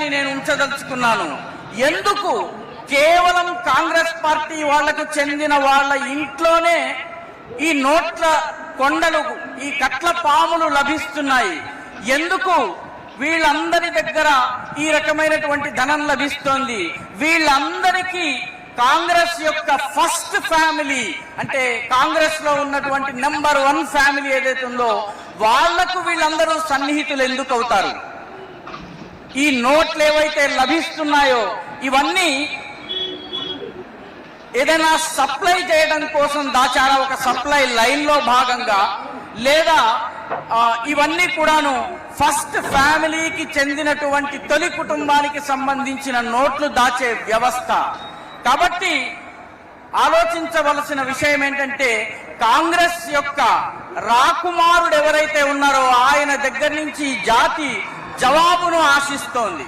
విషయాన్ని నేను ఉంచదలుచుకున్నాను. ఎందుకు కేవలం కాంగ్రెస్ పార్టీ వాళ్లకు చెందిన వాళ్ళ ఇంట్లోనే ఈ నోట్ల కొండలు, ఈ కట్ల పాములు లభిస్తున్నాయి? ఎందుకు వీళ్ళందరి దగ్గర ఈ రకమైనటువంటి ధనం లభిస్తోంది? వీళ్ళందరికీ కాంగ్రెస్ యొక్క ఫస్ట్ ఫ్యామిలీ, అంటే కాంగ్రెస్ లో ఉన్నటువంటి నెంబర్ 1 ఫ్యామిలీ ఏదైతే ఉందో వాళ్లకు వీళ్ళందరూ సన్నిహితులు ఎందుకు అవుతారు? ఈ నోట్లు ఏవైతే లభిస్తున్నాయో ఇవన్నీ ఏదైనా సప్లై చేయడం కోసం దాచారా, ఒక సప్లై లైన్ లో భాగంగా, లేదా ఇవన్నీ కూడాను ఫస్ట్ ఫ్యామిలీకి చెందినటువంటి తొలి కుటుంబానికి సంబంధించిన నోట్లు దాచే వ్యవస్థ? కాబట్టి ఆలోచించవలసిన విషయం ఏంటంటే, కాంగ్రెస్ యొక్క రాకుమారుడు ఎవరైతే ఉన్నారో ఆయన దగ్గర నుంచి జాతి జవాబును ఆశిస్తోంది.